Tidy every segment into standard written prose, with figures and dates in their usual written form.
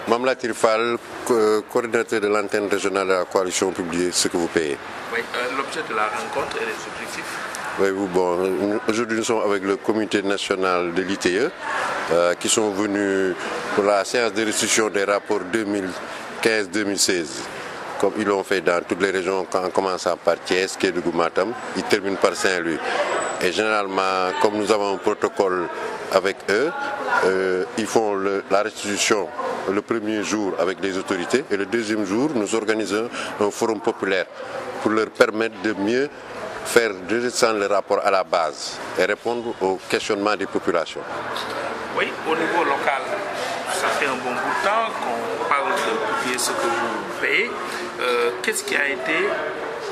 Mamlatir Fall, coordinateur de l'antenne régionale de la coalition Publiez ce que vous payez. Oui, l'objet de la rencontre et les objectifs. Oui, bon, aujourd'hui nous sommes avec le comité national de l'ITE qui sont venus pour la séance de restitution des rapports 2015-2016. Comme ils l'ont fait dans toutes les régions, en commençant par Thiès, Kédougou, Matam, ils terminent par Saint-Louis. Et généralement, comme nous avons un protocole avec eux, ils font la restitution le premier jour avec les autorités et le deuxième jour, nous organisons un forum populaire pour leur permettre de mieux faire redescendre le rapport à la base et répondre aux questionnements des populations. Oui, au niveau local, ça fait un bon bout de temps qu'on parle de publier ce que vous payez. Qu'est-ce qui a été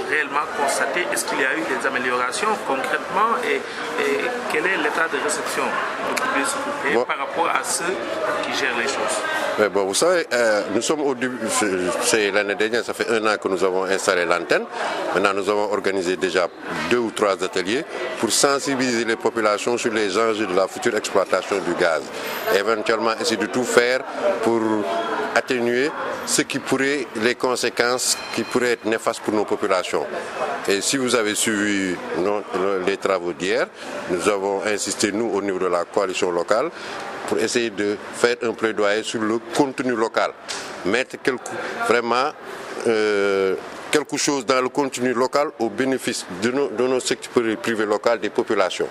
réellement constaté? Est-ce qu'il y a eu des améliorations concrètement et quel est l'état de réception de publier ce que vous payez par rapport à ceux qui gèrent les choses? Mais bon, vous savez, nous sommes au début, c'est l'année dernière, ça fait 1 an que nous avons installé l'antenne. Maintenant, nous avons organisé déjà 2 ou 3 ateliers pour sensibiliser les populations sur les enjeux de la future exploitation du gaz. Et éventuellement, essayer de tout faire pour atténuer les conséquences qui pourraient être néfastes pour nos populations. Et si vous avez suivi les travaux d'hier, nous avons insisté, nous, au niveau de la coalition locale, pour essayer de faire un plaidoyer sur le contenu local. Mettre quelque chose dans le contenu local au bénéfice de nos secteurs privés locaux, des populations.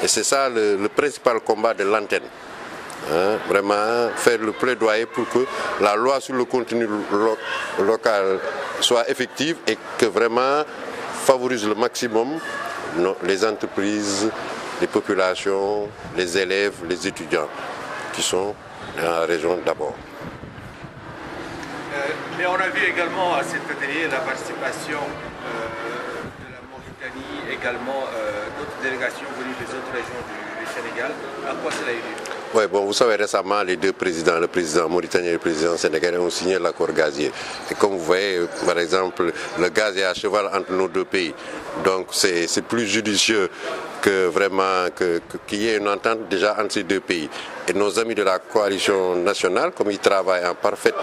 Et c'est ça le principal combat de l'antenne. Vraiment faire le plaidoyer pour que la loi sur le contenu local soit effective et que vraiment favorise le maximum les entreprises, les populations, les élèves, les étudiants qui sont dans la région d'abord. Mais on a vu également à cet atelier la participation de la Mauritanie, également d'autres délégations venues des autres régions du Sénégal. À quoi cela est dû? Oui, bon, vous savez, récemment, les 2 présidents, le président mauritanien et le président sénégalais, ont signé l'accord gazier. Et comme vous voyez, par exemple, le gaz est à cheval entre nos 2 pays. Donc, c'est plus judicieux que vraiment qu'il y ait une entente déjà entre ces 2 pays. Et nos amis de la coalition nationale, comme ils travaillent en parfaite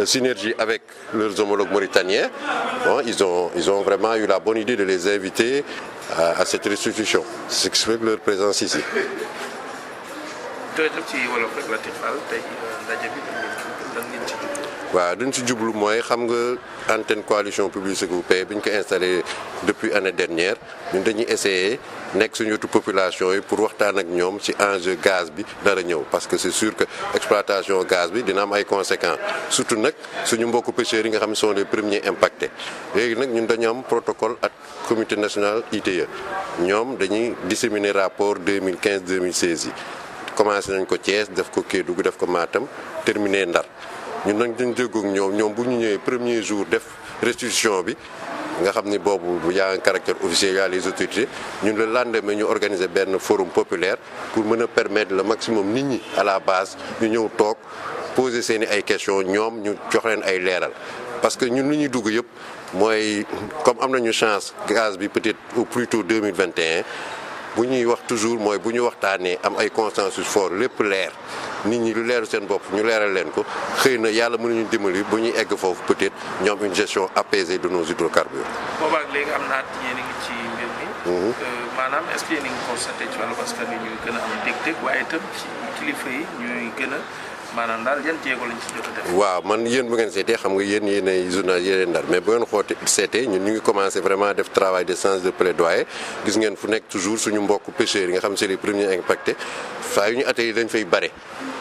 synergie avec leurs homologues mauritaniens, bon, ils ont vraiment eu la bonne idée de les inviter à cette restitution. C'est ce qui explique leur présence ici. waaw duñ ci jublu mooy xam nga antenne coalition Publiez ce que vous payez bi ñu ko installé depuis année dernière ñun dañuy essayer nekk suñu wetu population yi pour waxtaan ak ñoom ci enjeu gaz bi dara ñëw parce que c'est sûr que exploitation gaz bi dina am ay conséquences surtout nag suñu mbokku pêcheurs yi nga xam ne sont les premiers impactés léegi nag ñun dañu am protocole ak comité national ITE ñoom dañuy disséminer rapport 2015-2016 yi. Commencé nañ ko Thiès def ko Kédougou def ko Matam terminé Ndar ñun nag dañ déggoog ñoom bu ñu ñëwee premier jour def restitution bi nga xam ni boobu y a un caractère officiel y a les autorités ñun le lendemain ñu organiser benn forum populaire pour mën a permettre le maximum nit ñi à la base ñu ñëw toog poser seeni ay questions ñoom ñu jox leen ay leeral parce que ñun li ñuy dugg yëpp mooy comme am nañu chance gaz bi peut-être au plus tôt 2021 bu ñuy wax toujours mooy bu ñu waxtaanee am ay consensus fort lépp leer nit ñi lu leeru seen bopp ñu leeral leen ko xëy na yàlla mën nañu dimbali bu ñuy egg foofu peut-être ñoom une gestion apaisée de nos hydrocarbures. boobaag léegi am naa yéen a ngi ci mbir mi. maanaam est-ce que yéen a ngi constaté ci wàllu askan wi ñuy gën a am dég-dég waaye itam ci kilifa yi ñuy gën a maanaam daal yan jéego lañ ci jot a def. waaw man yéen bu ngeen seetee xam nga yéen yéenay journal yéenay Ndar mais bu ngeen seetee ñun ñu ngi commencé vraiment def travail de séance de plaidoyer gis ngeen fu nekk toujours suñu mbokk pêcheurs yi nga xam c'est les premiers impactés saa yu ñu atelier dañ fay bare.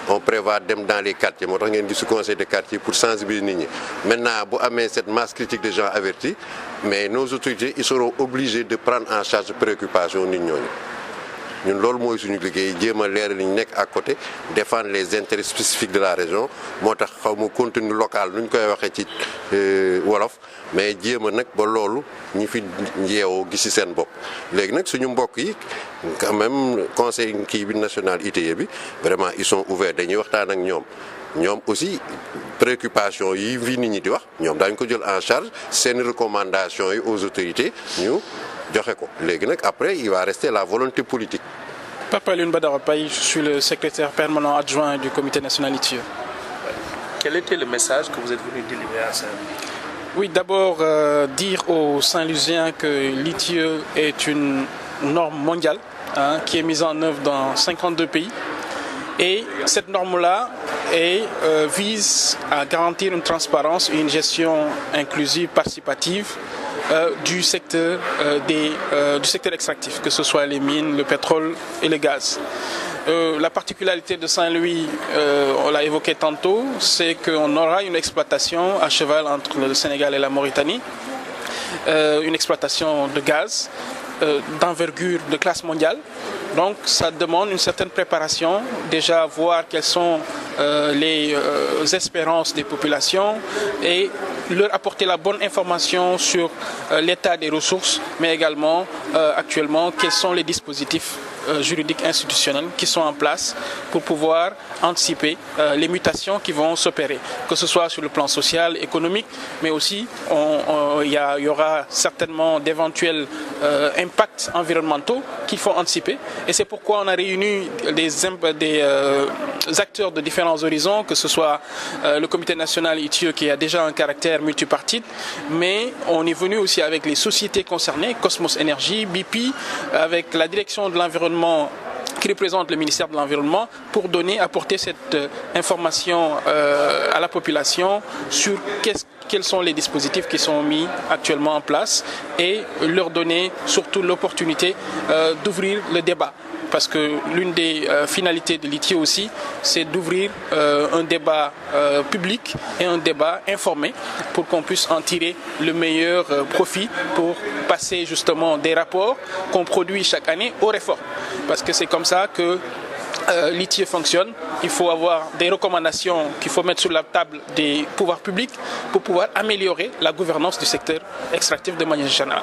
On prévoit dem dans les quartiers moo tax ngeen gis ci conseil de quartier pour sensibiliser nit ñi maintenant bu amee cette masse critique de gens avertis mais nos autorités ils seront obligés de prendre en charge préoccupation nit ñooñu. ñun loolu mooy suñu liggéey jéem a leeral li ñu nekk à côté défendre les intérêts spécifiques de la région moo tax xaw ma contenu local nu ñu koy waxee ci wolof mais jéem a nag ba loolu ñi fi yeewoo gis ci seen bopp. léegi nag suñu mbokk yi quand même conseil kii bi national ITE bi vraiment ils sont ouverts dañuy waxtaan ak ñoom. ñoom aussi préoccupation yi fi nit ñi di wax ñoom daañu ko jël en charge seen recommandations yi aux autorités ñu. joxe ko léegi nag après il va rester la volonté politique. Papa Alioune Badara Paye, je suis le secrétaire permanent adjoint du comité national ITIE. Quel était le message que vous êtes venu délivrer à Saint-Louis? Oui, d'abord dire aux Saint-Louisiens que l'ITIE est une norme mondiale qui est mise en œuvre dans 52 pays. Et cette norme-là vise à garantir une transparence et une gestion inclusive, participative du secteur extractif, que ce soit les mines, le pétrole et le gaz. La particularité de Saint-Louis, on l'a évoqué tantôt, c'est qu'on aura une exploitation à cheval entre le Sénégal et la Mauritanie, une exploitation de gaz d'envergure de classe mondiale. Donc ça demande une certaine préparation, déjà voir quelles sont les espérances des populations et leur apporter la bonne information sur l'état des ressources, mais également actuellement quels sont les dispositifs juridiques institutionnels qui sont en place pour pouvoir anticiper les mutations qui vont s'opérer, que ce soit sur le plan social, économique, mais aussi il y aura certainement d'éventuels impacts environnementaux qu'il faut anticiper. Et c'est pourquoi on a réuni des acteurs de différents horizons, que ce soit le comité national ITIE qui a déjà un caractère multipartite, mais on est venu aussi avec les sociétés concernées, Cosmos Energy, BP, avec la direction de l'environnement qui représente le ministère de l'Environnement pour apporter cette information à la population sur quels sont les dispositifs qui sont mis actuellement en place et leur donner surtout l'opportunité d'ouvrir le débat. Parce que l'une des finalités de l'ITIE aussi, c'est d'ouvrir un débat public et un débat informé pour qu'on puisse en tirer le meilleur profit pour passer justement des rapports qu'on produit chaque année aux réformes. Parce que c'est comme ça que l'ITIE fonctionne. Il faut avoir des recommandations qu'il faut mettre sur la table des pouvoirs publics pour pouvoir améliorer la gouvernance du secteur extractif de manière générale.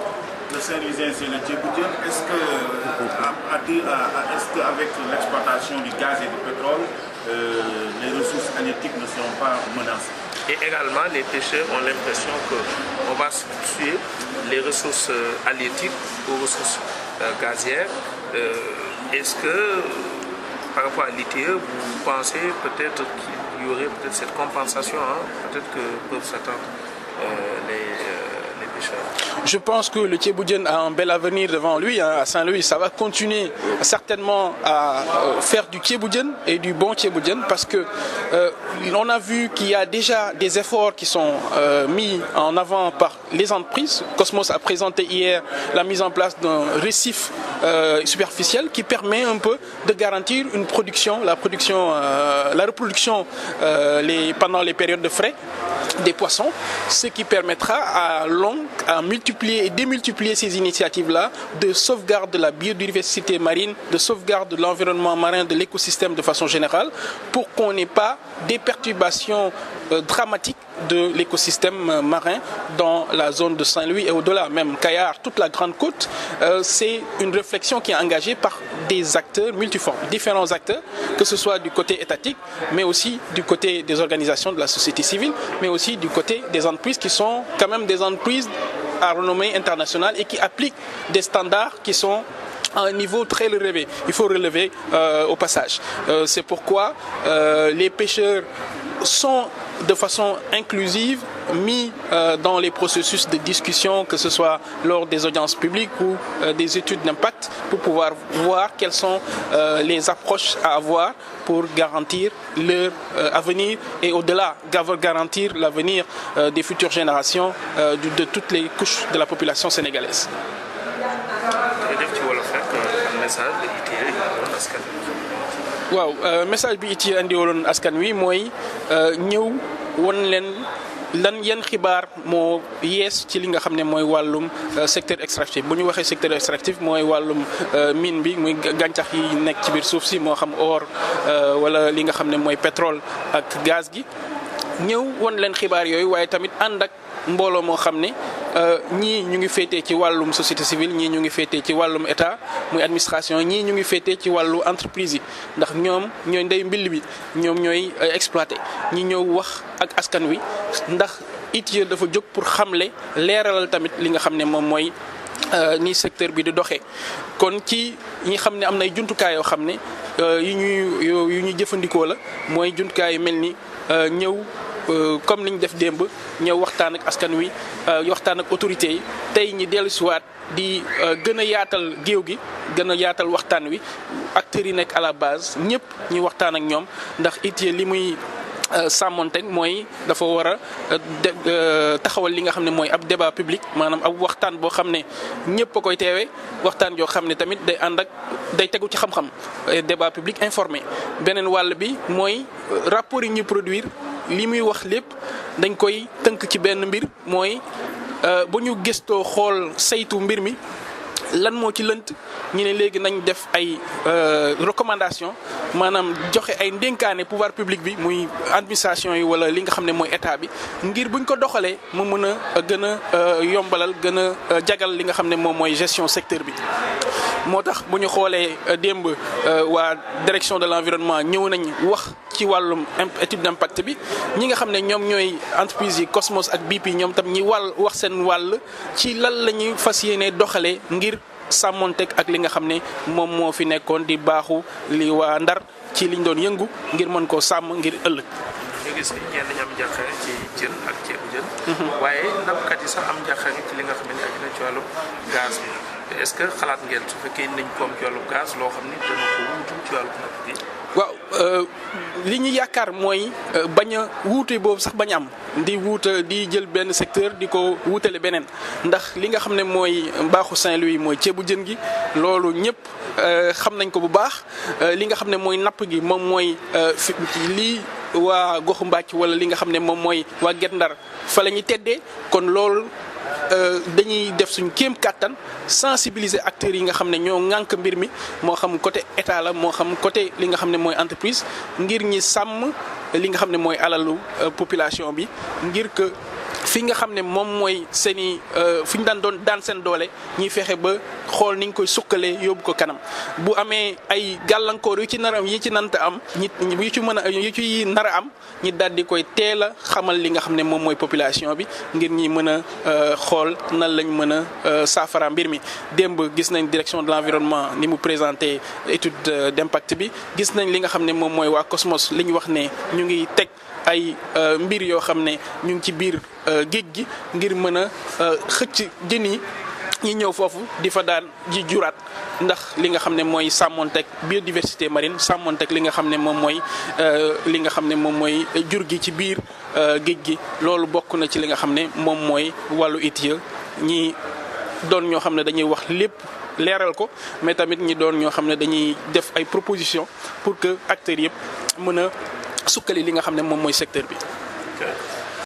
Le Saint-Louisien, c'est le Djibouti. Est-ce qu'avec l'exploitation du gaz et du pétrole, les ressources halieutiques ne seront pas menacées? Et également, les pêcheurs ont l'impression qu'on va substituer les ressources halieutiques aux ressources gazières. Est-ce que, par rapport à l'ITIE, vous pensez peut-être qu'il y aurait peut-être cette compensation, peut-être que peuvent s'attendre les pêcheurs? Je pense que le Thiéboudien a un bel avenir devant lui à Saint-Louis. Ça va continuer certainement à faire du Thiéboudien et du bon Thiéboudien parce que on a vu qu'il y a déjà des efforts qui sont mis en avant par les entreprises. Cosmos a présenté hier la mise en place d'un récif superficiel qui permet un peu de garantir une production, la reproduction pendant les périodes de frai des poissons, ce qui permettra à multiplier et démultiplier ces initiatives-là de sauvegarde de la biodiversité marine, de sauvegarde de l'environnement marin, de l'écosystème de façon générale, pour qu'on n'ait pas des perturbations dramatiques de l'écosystème marin dans la zone de Saint-Louis et au-delà, même Kayar, toute la grande côte. C'est une réflexion qui est engagée par des acteurs multiformes, différents acteurs, que ce soit du côté étatique, mais aussi du côté des organisations de la société civile, mais aussi du côté des entreprises qui sont quand même des entreprises à renommée internationale et qui appliquent des standards qui sont à un niveau très élevé. Il faut relever au passage. C'est pourquoi les pêcheurs sont de façon inclusive mis dans les processus de discussion, que ce soit lors des audiences publiques ou des études d'impact, pour pouvoir voir quelles sont les approches à avoir pour garantir leur avenir et au-delà, garantir l'avenir des futures générations de toutes les couches de la population sénégalaise. waaw message bi ITIE andi woon askan wi mooy ñëw won leen yan xibaar moo yees ci li nga xam ne mooy wàllum secteur extractif. Bu ñu waxee secteur extractif mooy wàllum mine bi muy gàncax yi nekk ci biir suuf si moo xam or wala li nga xam ne mooy pétrole ak gaz gi. ñëw won leen xibaar yooyu waaye tamit ànd ak mbooloo moo xam ne ñii ñu ngi féetee ci wàllum société civile, ñii ñu ngi féetee ci wàllum état muy administration, ñii ñu ngi féetee ci wàllu entreprise yi ndax ñoom ñooy ndey mbill bi, ñoom ñooy exploité. ñi ñëw wax ak askan wi ndax ITIE dafa jóg pour xamle leeralal tamit li nga xam ne moom mooy ni secteur bi di doxee. kon ci ñi xam ne am nay jumtukaay yoo xam ne yu ñuy jëfandikoo la mooy jumtukaay yu mel ni ñëw comme niñ def démb ñëw waxtaan ak askan wi waxtaan ak autorités yi tey ñi dellusiwaat di gën a yaatal géew gi gën a yaatal waxtaan wi acteurs yi nekk à la base ñëpp ñu waxtaan ak ñoom ndax ITIE li muy sàmmonteeg mooy dafa war a taxawal li nga xam ne mooy ab débat public maanaam ab waxtaan boo xam ne ñëpp a koy teewee waxtaan joo xam ne tamit day ànd ak day tegu ci xam-xam débat public informé. beneen wàll bi mooy rapport yi ñuy produire li muy wax lépp dañ koy tënk ci benn mbir mooy bu ñu gëstoo xool saytu mbir mi lan moo ci lënt ñu ne léegi nañ def ay recommandation maanaam joxe ay ndénkaane pouvoir public bi muy administration yi wala li nga xam ne mooy état bi ngir buñ ko doxalee mu mën a gën a yombalal gën a jagal li nga xam ne moom mooy gestion secteur bi. moo tax bu ñu xoolee démb waa direction de l'environnement ñëw nañ wax ci wàllum étude d'impact bi ñi nga xam ne ñoom ñooy entreprise yi Cosmos ak BP ñoom tam ñi wax seen wàll ci lan la ñuy fas yéene doxalee ngir sàmmonteeg ak li nga xam ne moom moo fi nekkoon di baaxu li waa Ndar ci liñ doon yëngu ngir mën koo sàmm ngir ëllëg. ñu gis ni ñenn ñi am njàqare ci jën ak ceebu jën. waaye nappkat yi sax am njàqare ci li nga xam ne aju na ci wàllu gaz bi est-ce que xalaat ngeen su fekkee nañ ko am ci wàllu gaz loo xam ni dana ko wuutu ci wàllu napp gi. waaw li ñu yaakaar mooy bañ a wuute boobu sax bañ am di wuuta di jël benn secteur di ko wuutale beneen ndax li nga xam ne mooy mbaaxu Saint-Louis mooy ceebu jën gi loolu ñëpp xam nañ ko bu baax li nga xam ne mooy napp gi moom mooy lii waa goxu mbàcc wala li nga xam ne moom mooy waa Guet Ndar fa la ñuy teddee kon loolu dañuy def suñ kéem kàttan sensibiliser acteurs yi nga xam ne ñoo ŋànk mbir mi moo xam côté état la moo xam côté li nga xam ne mooy entreprise ngir ñi sàmm li nga xam ne mooy alalu population bi ngir que fi nga xam ne moom mooy seen i fi ñu daan doon daan seen doole ñuy fexe ba xool ni ñu koy sukkalee yóbbu ko kanam bu amee ay gàllankoor yu ci nar am yi ci nanta am yu ci mën a yu ci nar a am ñi daal di koy teel a xamal li nga xam ne moom mooy population bi ngir ñi mën a xool nan lañ mën a saafara mbir mi. démb gis nañ direction de l'environnement ni mu présenté étude d'impact bi gis nañ li nga xam ne moom mooy waa Cosmos li ñu wax ne ñu ngi teg ay mbir yoo xam ne ñu ngi ci biir géej gi ngir mën a xëcc jën yi ñi ñëw foofu di fa daan ji juraat ndax li nga xam ne mooy sàmmonteeg biodiversité marine sàmmonteeg li nga xam ne moom mooy li nga xam ne moom mooy jur gi ci biir géej gi loolu bokk na ci li nga xam ne moom mooy wàllu ITIE ñi doon ñoo xam ne dañuy wax lépp leeral ko mais tamit ñi doon ñoo xam ne dañuy def ay propositions pour que acteurs yëpp mën a sukkali li nga xam ne moom mooy secteur bi.